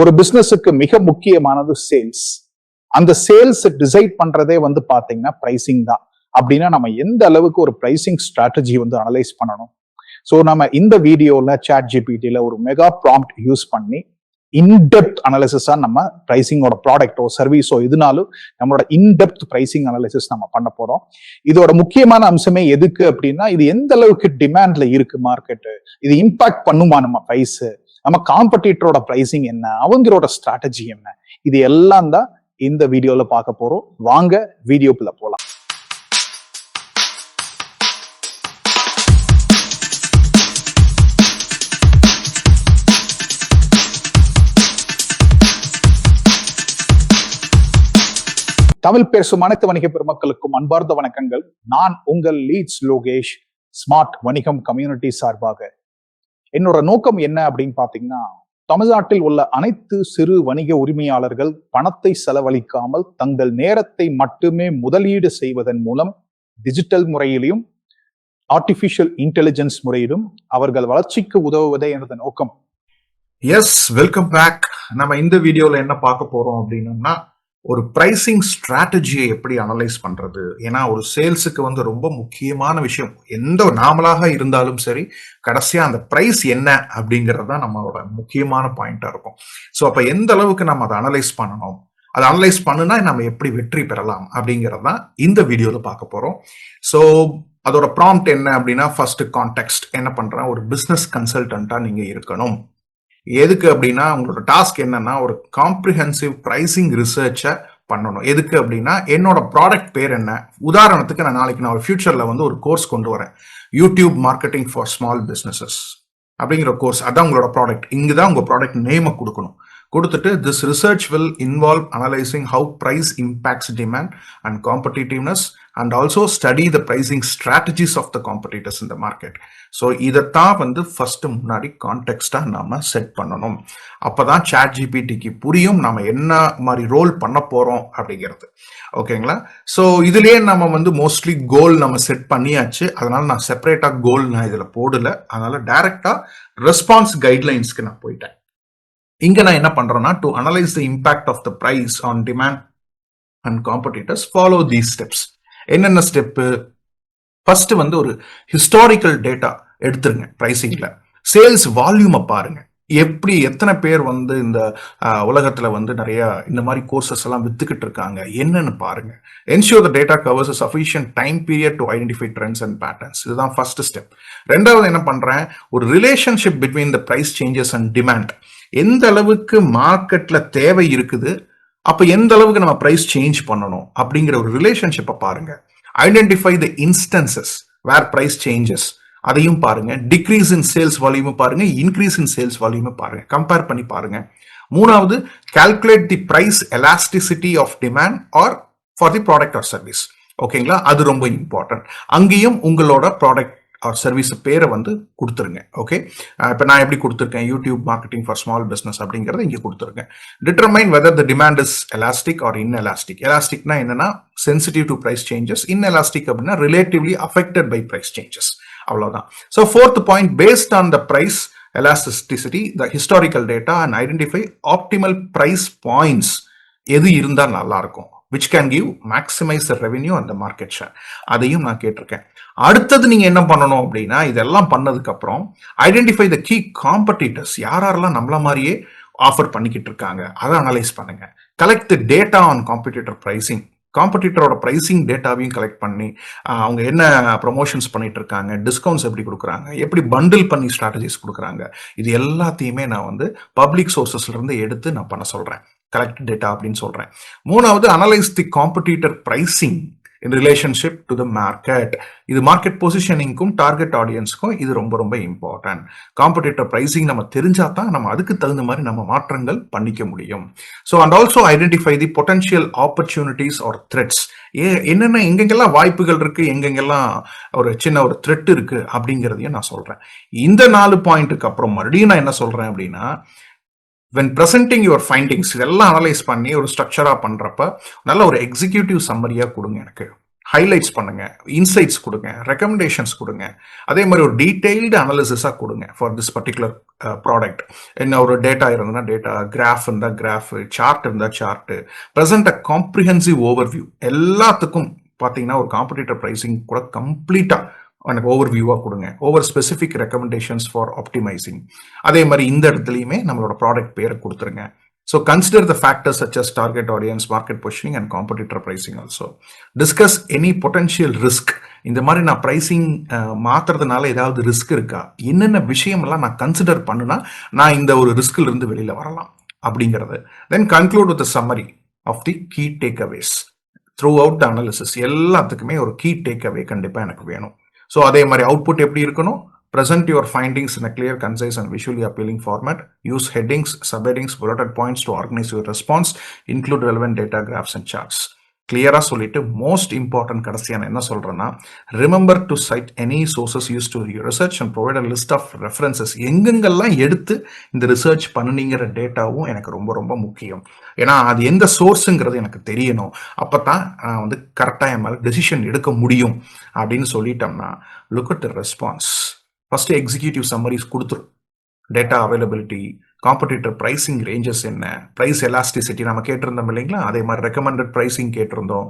ஒரு பிசினஸுக்கு மிக முக்கியமானது சேல்ஸ். அந்த சேல்ஸ் டிசைட் பண்றதே பாத்தீங்கன்னா பிரைசிங் தான். அப்படின்னா நம்ம எந்த அளவுக்கு ஒரு பிரைசிங் ஸ்ட்ராட்டஜி அனலைஸ் பண்ணணும். ஸோ நம்ம இந்த வீடியோல சாட் ஜிபிடில ஒரு மெகா ப்ராம்ப்ட் யூஸ் பண்ணி இன்டெப்த் அனாலிசிஸா நம்ம பிரைசிங்கோட ப்ராடக்டோ சர்வீஸோ எதுனாலும் நம்மளோட இன்டெப்த் பிரைசிங் அனாலிசிஸ் நம்ம பண்ண போறோம். இதோட முக்கியமான அம்சமே எதுக்கு அப்படின்னா, இது எந்த அளவுக்கு டிமாண்ட்ல இருக்கு மார்க்கெட்டு, இது இம்பாக்ட் பண்ணுமா நம்ம பிரைஸ், நம்ம காம்படிட்டரோட பிரைசிங் என்ன, அவங்களோட ஸ்ட்ராட்டஜி என்ன, இது எல்லாம் தான் இந்த வீடியோல பார்க்க போறோம். வாங்க வீடியோக்குள்ள போலாம். தமிழ் பேசும் அனைத்து வணிக பெருமக்களுக்கும் அன்பார்ந்த வணக்கங்கள். நான் உங்கள் லீட்ஸ் லோகேஷ், ஸ்மார்ட் வணிகம் கம்யூனிட்டி சார்பாக. என்னோட நோக்கம் என்ன அப்படின்னு பாத்தீங்கன்னா, தமிழ்நாட்டில் உள்ள அனைத்து சிறு வணிக உரிமையாளர்கள் பணத்தை செலவழிக்காமல் தங்கள் நேரத்தை மட்டுமே முதலீடு செய்வதன் மூலம் டிஜிட்டல் முறையிலும் ஆர்டிபிஷியல் இன்டெலிஜென்ஸ் முறையிலும் அவர்கள் வளர்ச்சிக்கு உதவுவதே எனது நோக்கம். Yes, welcome back. நம்ம இந்த வீடியோல என்ன பார்க்க போறோம் அப்படின்னா, ஒரு பிரைசிங் ஸ்ட்ராட்டஜியை எப்படி அனலைஸ் பண்றது. ஏன்னா ஒரு சேல்ஸுக்கு ரொம்ப முக்கியமான விஷயம், எந்த நாமளாக இருந்தாலும் சரி, கடைசியா அந்த பிரைஸ் என்ன அப்படிங்கிறது தான் நம்மளோட முக்கியமான பாயிண்டா இருக்கும். ஸோ அப்ப எந்த அளவுக்கு நம்ம அதை அனலைஸ் பண்ணணும், அதை அனலைஸ் பண்ணுனா நம்ம எப்படி வெற்றி பெறலாம் அப்படிங்கிறது தான் இந்த வீடியோல பார்க்க போறோம். ஸோ அதோட ப்ராம்ப்ட் என்ன அப்படின்னா, ஃபர்ஸ்ட் கான்டெக்ஸ்ட் என்ன பண்றேன், ஒரு பிசினஸ் கன்சல்டன்டா நீங்க இருக்கணும். எதுக்கு அப்படின்னா, உங்களோட டாஸ்க் என்னன்னா, ஒரு காம்ப்ரிஹென்சிவ் பிரைசிங் ரிசர்ச்சை பண்ணணும். எதுக்கு அப்படின்னா, என்னோட ப்ராடக்ட் பேர் என்ன, உதாரணத்துக்கு நாளைக்கு ஒரு ஃபியூச்சர்ல ஒரு கோர்ஸ் கொண்டு வரேன், YouTube marketing for small businesses அப்படிங்கிற கோர்ஸ். அதான் உங்களோட ப்ராடக்ட். இங்குதான் உங்க ப்ராடக்ட் நேமை கொடுக்கணும். கொடுத்துட்டு this research will involve analyzing how price impacts demand and competitiveness and also study the pricing strategies of the competitors in the market. So இதைத்தான் first முன்னாடி கான்டெக்ஸ்டா நாம செட் பண்ணணும். அப்பதான் சாட் ஜிபிடிக்கு புரியும் நாம என்ன மாதிரி ரோல் பண்ண போறோம் அப்படிங்கிறது. ஓகேங்களா? ஸோ இதுலயே நம்ம மோஸ்ட்லி கோல் நம்ம செட் பண்ணியாச்சு. அதனால நான் செப்பரேட்டா கோல் நான் இதுல போடல. அதனால டைரக்டா ரெஸ்பான்ஸ் கைட்லைன்ஸ்க்கு நான் போயிட்டேன். இங்க நான் என்ன பண்றேன்னா, to analyse the impact of the price on demand and competitors follow these steps. என்னென்ன ஸ்டெப்பு? ஃபர்ஸ்ட் ஒரு ஹிஸ்டாரிக்கல் டேட்டா எடுத்துருங்க. பிரைசிங்ல சேல்ஸ் வால்யூமை பாருங்க. எப்படி எத்தனை பேர் இந்த உலகத்துல நிறைய இந்த மாதிரி கோர்சஸ் எல்லாம் வித்துக்கிட்டு இருக்காங்க என்னன்னு பாருங்க. Ensure the data covers a sufficient time period to identify trends and patterns. இதுதான் ஃபர்ஸ்ட் ஸ்டெப். ரெண்டாவது என்ன பண்றேன், ஒரு relationship between the price changes and demand. எந்த அளவுக்கு மார்க்கெட்ல தேவை இருக்குது, அப்ப எந்த அளவுக்கு நம்ம பிரைஸ் சேஞ்ச் பண்ணணும் அப்படிங்கிற ஒரு ரிலேஷன்ஷிப்பை பாருங்க. Identify the instances where price changes, அதையும் பாருங்க. டிக்ரீஸ் இன் சேல்ஸ் வால்யூம் பாருங்க, இன்க்ரீஸ் இன் சேல்ஸ் வால்யூம் பாருங்க, கம்பேர் பண்ணி பாருங்க. மூணாவது, calculate the price elasticity of demand or for the product or service. ஓகேங்களா? அது ரொம்ப இம்பார்ட்டன்ட். அங்கேயும் உங்களோட ப்ராடக்ட் ஆர் சர்வீஸ் பேரை கொடுத்துருங்க. ஓகே, இப்போ நான் எப்படி கொடுத்துருக்கேன், YouTube marketing for small business அப்படிங்கறத இங்கே கொடுத்துருக்கேன். Determine whether the demand is elastic or inelastic. எலாஸ்டிக்னா என்னன்னா sensitive to price changes, inelastic அப்படின்னா relatively affected by price changes. அவ்வளவுதான். So fourth point, based on the price elasticity, the historical data and identify optimal price points. எது இருந்தா நல்லா இருக்கும், which can give maximize the revenue and the market share. அதையும் நான் கேட்டிருக்கேன். அடுத்தது நீங்க என்ன பண்ணணும் அப்படின்னா, இதெல்லாம் பண்ணதுக்கு அப்புறம் ஐடென்டிஃபை த கீ காம்படிட்டர்ஸ். யாரெல்லாம் நம்மள மாதிரியே ஆஃபர் பண்ணிக்கிட்டு இருக்காங்க அதை அனலைஸ் பண்ணுங்க. Collect the data on competitor pricing. காம்படிட்டரோட பிரைசிங் டேட்டாவையும் கலெக்ட் பண்ணி அவங்க என்ன ப்ரொமோஷன்ஸ் பண்ணிட்டு இருக்காங்க, டிஸ்கவுண்ட்ஸ் எப்படி கொடுக்குறாங்க, எப்படி பண்டில் பண்ணி ஸ்ட்ராட்டஜிஸ் கொடுக்குறாங்க, இது எல்லாத்தையுமே நான் பப்ளிக் சோர்சஸ்ல இருந்து எடுத்து நான் பண்ண சொல்றேன். கலெக்ட் டேட்டா அப்படின்னு சொல்றேன். மூணாவது, analyse the competitor pricing in relationship to the market. இது மார்க்கெட் பொசிஷனிங்க்கும் டார்கெட் ஆடியன்ஸ்க்கும் இது ரொம்ப ரொம்ப இம்பார்ட்டன்ட். காம்படிட்டர் பிரைசிங் நம்ம தெரிஞ்சா தான் நம்ம அதுக்கு தகுந்த மாதிரி நம்ம மாற்றங்கள் பண்ணிக்க முடியும். So and also identify the potential opportunities or threats. என்னென்ன எங்கெங்கெல்லாம் வாய்ப்புகள் இருக்கு, எங்கெங்கெல்லாம் ஒரு சின்ன ஒரு த்ரெட் இருக்கு அப்படிங்கிறதையும் நான் சொல்றேன். இந்த 4 பாயிண்ட்டுக்கு அப்புறம் மறுபடியும் நான் என்ன சொல்றேன் அப்படின்னா, when presenting your findings இதெல்லாம் அனலைஸ் பண்ணி ஒரு ஸ்ட்ரக்சரா பண்றப்ப நல்ல ஒரு எக்ஸிக்யூட்டிவ் சம்மரியா கொடுங்க. எனக்கு ஹைலைட்ஸ் பண்ணுங்க, இன்சைட்ஸ் கொடுங்க, ரெக்கமெண்டேஷன்ஸ் கொடுங்க. அதே மாதிரி ஒரு டீடைல்டு அனாலிசிஸாக கொடுங்க ஃபார் திஸ் பர்டிகுலர் ப்ராடக்ட். என்ன ஒரு டேட்டா இருந்ததுன்னா டேட்டா, கிராஃப் இருந்தால் கிராஃப், சார்ட் இருந்தால் சார்ட்டு, ப்ரெசென்ட் அ காம்ப்ரிஹென்சிவ் ஓவர்வியூ. எல்லாத்துக்கும் பார்த்தீங்கன்னா ஒரு காம்படிட்டர் ப்ரைசிங் கூட கம்ப்ளீட்டாக எனக்கு ஓவர்வியூவாக கொடுங்க. Over specific recommendations for optimising. அதே மாதிரி இந்த இடத்துலையுமே நம்மளோட ப்ராடக்ட் பேரை கொடுத்துருங்க. So consider the factors such as target audience, market positioning and competitor pricing also. Discuss any potential risk. இந்த மாதிரி நான் ப்ரைசிங் மாத்துறதுனால ஏதாவது ரிஸ்க் இருக்கா, என்னென்ன விஷயமெல்லாம் நான் கன்சிடர் பண்ணுனா நான் இந்த ஒரு ரிஸ்க்ல இருந்து வெளியில வரலாம் அப்படிங்கிறது. Then conclude with summary of the key takeaways throughout the analysis. எல்லாத்துக்குமே ஒரு கீ டேக் அவே கண்டிப்பா எனக்கு வேணும். ஸோ அதே மாதிரி அவுட்புட் எப்படி இருக்கணும்? Present your findings in a clear, concise and visually appealing format. Use headings, subheadings, bulleted points to organize your response. Include relevant data, graphs and charts. கிளியரா சொல்லிட்டு most important கடைசியான என்ன சொல்றேன்னா, remember to cite any sources use to research and provide a list of references. எங்கெங்கெல்லாம் எடுத்து இந்த research பண்ணுங்கிற டேட்டாவும் எனக்கு ரொம்ப ரொம்ப முக்கியம். ஏன்னா அது எந்த சோர்ஸுங்கிறது எனக்கு தெரியணும். அப்பதான் நான் வந்து கரெக்டாக என் மேலே டெசிஷன் எடுக்க முடியும் அப்படின்னு சொல்லிட்டோம்னா, look at the response. First executive summaries கொடுத்துரும். Data availability, competitor pricing ranges என்ன, ப்ரைஸ் எலாஸ்டிசிட்டி நம்ம கேட்டிருந்தோம் இல்லைங்களா, அதே மாதிரி ரெக்கமெண்டட் ப்ரைசிங் கேட்டிருந்தோம்,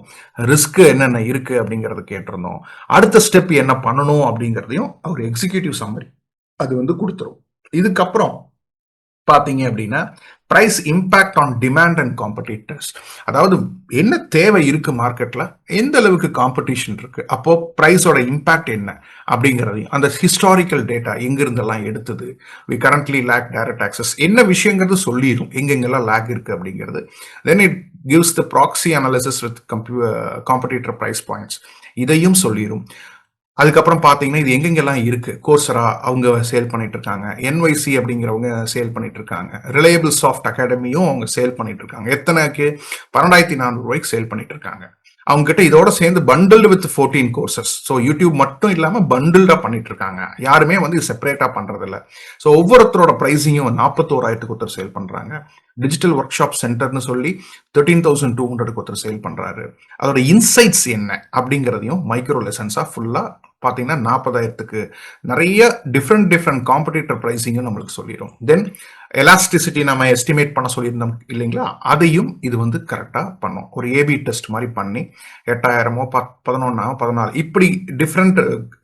ரிஸ்க் என்னென்ன இருக்கு அப்படிங்கறது கேட்டிருந்தோம், அடுத்த ஸ்டெப் என்ன பண்ணணும் அப்படிங்கிறதையும் அவர் எக்ஸிக்யூட்டிவ் சம்மரி அது வந்து கொடுத்துரும். இதுக்கப்புறம் பாத்தீங்க அப்படின்னா price impact on demand and competitors. அதாவது என்ன தேவை இருக்கு மார்க்கெட்ல, எந்த அளவுக்கு காம்படிஷன் இருக்கு, அப்போ பிரைஸோட இம்பாக்ட் என்ன அப்படிங்கிறதையும் அந்த ஹிஸ்டாரிக்கல் டேட்டா எங்கிருந்தெல்லாம் எடுத்தது, we currently lack direct access என்ன விஷயங்கிறது சொல்லிடும், எங்கெங்கெல்லாம் லேக் இருக்கு அப்படிங்கிறது. Then it gives the proxy analysis with competitor price points, இதையும் சொல்லிடும். அதுக்கப்புறம் பார்த்தீங்கன்னா இது எங்கெங்கெல்லாம் இருக்கு, கோர்சரா அவங்க சேல் பண்ணிட்டு இருக்காங்க, என்ஒய்சி அப்படிங்கிறவங்க சேல் பண்ணிட்டு இருக்காங்க, ரிலையபிள் சாஃப்ட் அகாடமியும் அவங்க சேல் பண்ணிட்டு இருக்காங்க, எத்தனைக்கு 12,400 ரூபாய்க்கு சேல் பண்ணிட்டு இருக்காங்க. அவங்க கிட்ட இதோட சேர்ந்து bundled with 14 courses. So YouTube மட்டும் இல்லாம பண்டில்டா பண்ணிட்டு இருக்காங்க, யாருமே வந்து செப்பரேட்டா பண்றது இல்லை. ஸோ ஒவ்வொருத்தரோட பிரைஸிங்கும் 41,000 ஒருத்தர் சேல் பண்றாங்க. டிஜிட்டல் ஒர்க் ஷாப் சென்டர்னு சொல்லி 13,200 ஒருத்தர் சேல் பண்றாரு. அதோட இன்சைட்ஸ் என்ன அப்படிங்கிறதையும் மைக்ரோ லெசன்ஸா ஃபுல்லா பார்த்தீங்கன்னா 40,000க்கு நிறைய டிஃப்ரெண்ட் காம்படிட்டர் ப்ரைஸிங்கும் நம்மளுக்கு சொல்லிடும். தென் எலாஸ்டிசிட்டி நம்ம எஸ்டிமேட் பண்ண சொல்லியிருந்தோம் இல்லைங்களா, அதையும் இது வந்து கரெக்டாக பண்ணும். ஒரு ஏபி டெஸ்ட் மாதிரி பண்ணி 8,000 11,000 14 இப்படி டிஃப்ரெண்ட்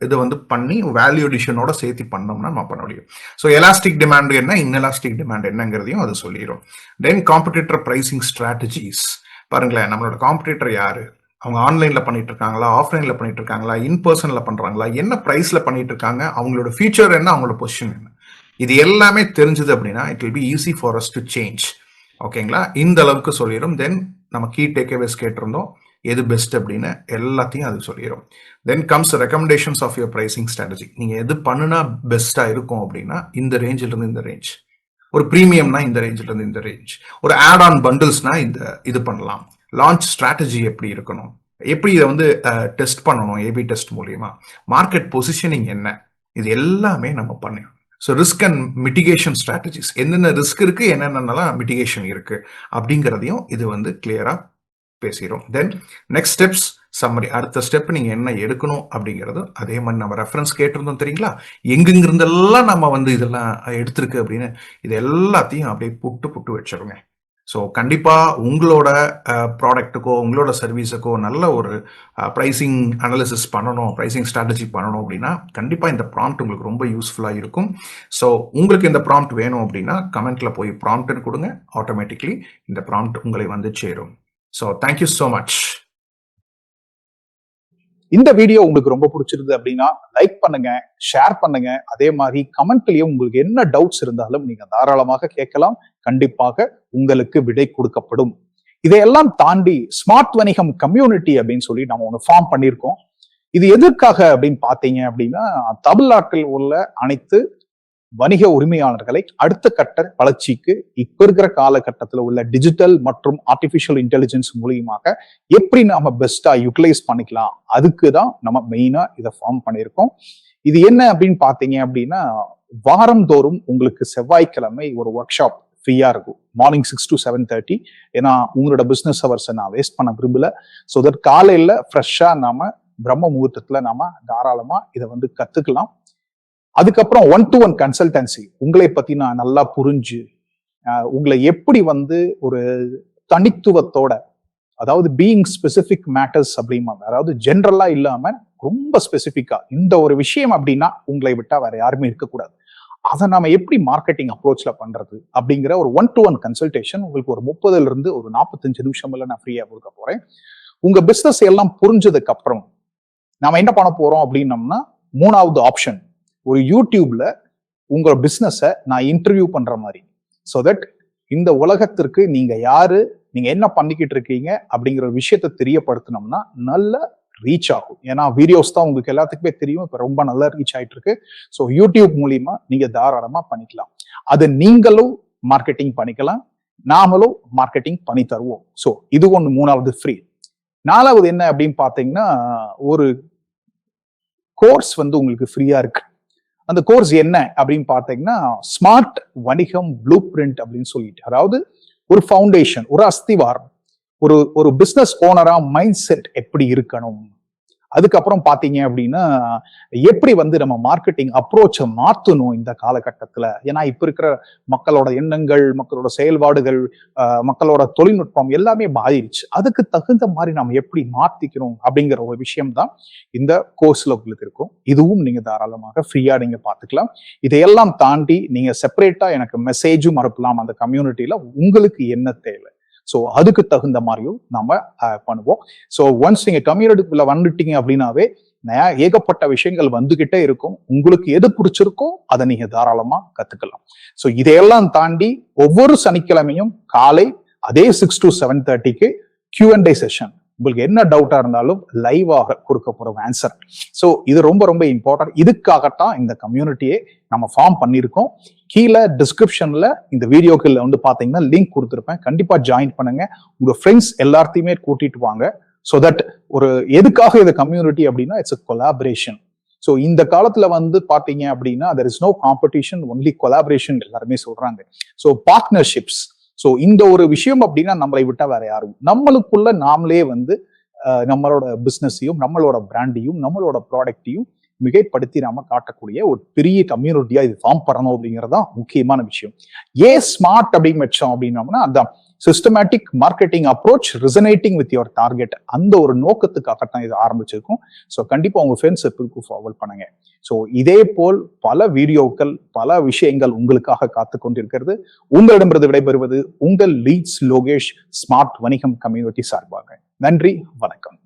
இது வந்து பண்ணி வேல்யூ அடிஷனோட சேர்த்து பண்ணோம்னா நம்ம பண்ண முடியும். ஸோ எலாஸ்டிக் டிமாண்ட் என்ன, இன்எலாஸ்டிக் டிமாண்ட் என்னங்கிறதையும் அது சொல்லிடும். தென் காம்படிட்டர் ப்ரைசிங் ஸ்ட்ராட்டஜிஸ். பாருங்களேன், நம்மளோட காம்படிட்டர் யாரு, அவங்க ஆன்லைன்ல பண்ணிட்டு இருக்காங்களா, ஆஃப்லைன்ல பண்ணிட்டு இருக்காங்களா, இன்பர்சன்ல பண்றாங்களா, என்ன பிரைஸ்ல பண்ணிட்டு இருக்காங்க, அவங்களோட ஃபியூச்சர் என்ன, அவங்களோட பொசிஷன் என்ன, இது எல்லாமே தெரிஞ்சது அப்படின்னா it will be easy for us to change. ஓகேங்களா, இந்த அளவுக்கு சொல்லிடும். தென் நம்ம கீ டேக்அவேஸ் கேட்டிருந்தோம், எது பெஸ்ட் அப்படின்னு எல்லாத்தையும் அது சொல்லிடும். Then comes recommendations of your pricing strategy. நீங்க எது பண்ணுனா பெஸ்டா இருக்கும் அப்படின்னா இந்த ரேஞ்சில இருந்து இந்த ரேஞ்ச், ஒரு ப்ரீமியம்னா இந்த ரேஞ்சில இருந்து இந்த ரேஞ்ச், ஒரு ஆட் ஆன் பண்டில்ஸ்னா இந்த இது பண்ணலாம். லான்ச் ஸ்ட்ராட்டஜி எப்படி இருக்கணும், எப்படி இதை வந்து டெஸ்ட் பண்ணணும் ஏபி டெஸ்ட் மூலியமா, மார்க்கெட் பொசிஷனிங் என்ன, இது எல்லாமே நம்ம பண்ணணும். So risk and mitigation strategies, என்னென்ன ரிஸ்க் இருக்கு, என்னென்னலாம் மிட்டிகேஷன் இருக்கு அப்படிங்கிறதையும் இது வந்து கிளியரா பேசிடும். தென் நெக்ஸ்ட் ஸ்டெப்ஸ் சம்மரி, அடுத்த ஸ்டெப் நீங்க என்ன எடுக்கணும் அப்படிங்கிறது அதே மாதிரி நம்ம ரெஃபரன்ஸ் கேட்டிருந்தோம் தெரியுங்களா, எங்கெங்கிருந்தெல்லாம் நம்ம வந்து இதெல்லாம் எடுத்திருக்கு அப்படின்னு இது எல்லாத்தையும் அப்படியே புட்டு வச்சிருங்க. ஸோ கண்டிப்பா உங்களோட ப்ராடக்ட்டுக்கோ உங்களோட சர்வீஸுக்கோ நல்ல ஒரு ப்ரைசிங் அனாலிசிஸ் பண்ணணும், ப்ரைசிங் ஸ்ட்ராட்டஜி பண்ணணும் அப்படின்னா கண்டிப்பா இந்த ப்ராம்ப்ட் உங்களுக்கு ரொம்ப யூஸ்ஃபுல்லா இருக்கும். ஸோ உங்களுக்கு இந்த ப்ராம்ப்ட் வேணும் அப்படின்னா கமெண்ட்ல போய் ப்ராம்ப்ட்னு கொடுங்க, ஆட்டோமேட்டிக்லி இந்த ப்ராம்ப்ட் உங்களை வந்து சேரும். So thank you so much. இந்த வீடியோ உங்களுக்கு ரொம்ப பிடிச்சிருது அப்படின்னா லைக் பண்ணுங்க, ஷேர் பண்ணுங்க. அதே மாதிரி கமெண்ட்லயும் உங்களுக்கு என்ன டவுட்ஸ் இருந்தாலும் நீங்க தாராளமாக கேட்கலாம், கண்டிப்பாக உங்களுக்கு விடை கொடுக்கப்படும். இதையெல்லாம் தாண்டி ஸ்மார்ட் வணிகம் கம்யூனிட்டி அப்படின்னு சொல்லி நம்ம ஒன்று ஃபார்ம் பண்ணியிருக்கோம். இது எதற்காக அப்படின்னு பாத்தீங்க அப்படின்னா, தமிழ்நாட்டில் உள்ள அனைத்து வணிக உரிமையாளர்களை அடுத்த கட்ட வளர்ச்சிக்கு இப்ப இருக்கிற காலகட்டத்தில் உள்ள டிஜிட்டல் மற்றும் ஆர்டிபிஷியல் இன்டெலிஜென்ஸ் மூலியமாக எப்படி நாம பெஸ்டா யூட்டிலைஸ் பண்ணிக்கலாம், அதுக்கு தான் நம்ம மெயினா இதை ஃபார்ம் பண்ணியிருக்கோம். இது என்ன அப்படின்னு பாத்தீங்க அப்படின்னா, வாரந்தோறும் உங்களுக்கு செவ்வாய்க்கிழமை ஒரு ஒர்க் ஷாப் ஃப்ரீயா இருக்கும். Morning 6 to 7:30. ஏன்னா உங்களோட பிசினஸ் ஹவர்ஸை நான் வேஸ்ட் பண்ண விரும்பல. ஸோ தட் காலையில ஃப்ரெஷ்ஷா நாம பிரம்ம முகூர்த்தத்துல நாம தாராளமா இதை வந்து கத்துக்கலாம். அதுக்கப்புறம் 1-to-1 கன்சல்டன்சி, உங்களை பத்தி நான் நல்லா புரிஞ்சு உங்களை எப்படி வந்து ஒரு தனித்துவத்தோட, அதாவது பீயிங் ஸ்பெசிபிக் மேட்டர்ஸ் அப்படிம்பாங்க, அதாவது ஜென்ரலா இல்லாம ரொம்ப ஸ்பெசிபிக்கா இந்த ஒரு விஷயம் அப்படின்னா உங்களை விட்டா வேற யாருமே இருக்கக்கூடாது, அதை நாம எப்படி மார்க்கெட்டிங் அப்ரோச்ல பண்றது அப்படிங்கிற ஒரு 1-to-1 கன்சல்டேஷன் உங்களுக்கு ஒரு 30ல இருந்து ஒரு 45 நிமிஷம்ல நான் ஃப்ரீயா கொடுக்க போறேன். உங்க பிசினஸ் எல்லாம் புரிஞ்சதுக்கு அப்புறம் நாம என்ன பண்ண போறோம் அப்படின்னம்னா, 3வது ஆப்ஷன், ஒரு யூடியூப்ல உங்க பிசினஸை நான் இன்டர்வியூ பண்ற மாதிரி, ஸோ தட் இந்த உலகத்திற்கு நீங்க யாரு, நீங்க என்ன பண்ணிக்கிட்டு இருக்கீங்க அப்படிங்கிற ஒரு விஷயத்த தெரியப்படுத்தினோம்னா நல்ல ரீச் ஆகும். ஏன்னா வீடியோஸ் தான் உங்களுக்கு எல்லாத்துக்குமே தெரியும், இப்ப ரொம்ப நல்லா ரீச் ஆயிட்டு இருக்கு. ஸோ யூடியூப் மூலியமா நீங்க தாராளமா பண்ணிக்கலாம். அது நீங்களும் மார்க்கெட்டிங் பண்ணிக்கலாம், நாமளும் மார்க்கெட்டிங் பண்ணி தருவோம். ஸோ இது ஒன்று 3வது ஃப்ரீ. 4வது என்ன அப்படின்னு பாத்தீங்கன்னா, ஒரு கோர்ஸ் வந்து உங்களுக்கு ஃப்ரீயா இருக்கு. அந்த கோர்ஸ் என்ன அப்படின்னு பாத்தீங்கன்னா, ஸ்மார்ட் வணிகம் ப்ளூ பிரிண்ட் அப்படின்னு சொல்லிட்டு, அதாவது ஒரு ஃபவுண்டேஷன், ஒரு அஸ்திவாரம், ஒரு பிசினஸ் ஓனரா மைண்ட் செட் எப்படி இருக்கணும், அதுக்கப்புறம் பாத்தீங்க அப்படின்னா எப்படி வந்து நம்ம மார்க்கெட்டிங் அப்ரோச்சை மாத்தணும் இந்த காலகட்டத்துல. ஏன்னா இப்ப இருக்கிற மக்களோட எண்ணங்கள், மக்களோட செயல்பாடுகள், மக்களோட தொழில்நுட்பம் எல்லாமே மாறிடுச்சு. அதுக்கு தகுந்த மாதிரி நம்ம எப்படி மாத்திக்கணும் அப்படிங்கிற ஒரு விஷயம் தான் இந்த கோர்ஸ்ல உங்களுக்கு இருக்கும். இதுவும் நீங்க தாராளமாக ஃப்ரீயா நீங்க பாத்துக்கலாம். இதையெல்லாம் தாண்டி நீங்க செப்பரேட்டா எனக்கு மெசேஜும் அனுப்பலாம் அந்த கம்யூனிட்டியில, உங்களுக்கு என்ன தேவை, ஸோ அதுக்கு தகுந்த மாதிரியும் நம்ம பண்ணுவோம். ஸோ ஒன்ஸ் நீங்க கம்யூனிட்டிக்குள்ள வந்துட்டீங்க அப்படின்னாவே ஏகப்பட்ட விஷயங்கள் வந்துகிட்டே இருக்கும். உங்களுக்கு எது பிடிச்சிருக்கோ அதை நீங்க தாராளமா கத்துக்கலாம். ஸோ இதையெல்லாம் தாண்டி ஒவ்வொரு சனிக்கிழமையும் காலை அதே 6 to 7:30 Q&A செஷன், உங்களுக்கு என்ன டவுட்டா இருந்தாலும் லைவாக கொடுக்க போற ஆன்சர். ஸோ இது ரொம்ப ரொம்ப இம்பார்ட்டன்ட். இதுக்காகத்தான் இந்த கம்யூனிட்டியை நம்ம ஃபார்ம் பண்ணியிருக்கோம். கீழே டிஸ்கிரிப்ஷன்ல இந்த வீடியோக்குள்ள வந்து பாத்தீங்கன்னா லிங்க் கொடுத்துருப்பேன், கண்டிப்பா ஜாயின் பண்ணுங்க. உங்க ஃப்ரெண்ட்ஸ் எல்லாத்தையுமே கூட்டிட்டு வாங்க. ஸோ தட் ஒரு எதுக்காக இந்த கம்யூனிட்டி அப்படின்னா இட்ஸ் a கொலாபரேஷன். ஸோ இந்த காலத்துல வந்து பாத்தீங்க அப்படின்னா there is no competition, only collaboration எல்லாருமே சொல்றாங்க. ஸோ பார்ட்னர்ஷிப்ஸ், ஸோ இந்த ஒரு விஷயம் அப்படின்னா நம்மளை விட்டா வேற யாரும், நம்மளுக்குள்ள நாமளே வந்து நம்மளோட பிசினஸையும் நம்மளோட பிராண்டையும் நம்மளோட ப்ராடக்டையும் மிகைப்படுத்தி நாம காட்டக்கூடிய ஒரு பெரிய கம்யூனிட்டியா இது ஃபார்ம் பண்ணணும் அப்படிங்கறதான் முக்கியமான விஷயம். ஏன் ஸ்மார்ட் அப்படின்னு வச்சோம் அப்படின்னோம்னா, அந்த systematic marketing approach resonating with your target, அந்த ஒரு நோக்கத்துக்காகத்தான் இது ஆரம்பிச்சிருக்கும். ஸோ கண்டிப்பா உங்க ஃப்ரெண்ட்ஸ் சர்க்கிளுக்கு ஃபார்வர்ட் பண்ணுங்க. ஸோ இதே போல் பல வீடியோக்கள், பல விஷயங்கள் உங்களுக்காக காத்து கொண்டிருக்கிறது. உங்களிடமிருந்து விடைபெறுவது உங்கள் லீட்ஸ் லோகேஷ், ஸ்மார்ட் வணிகம் கம்யூனிட்டி சார்பாக. நன்றி, வணக்கம்.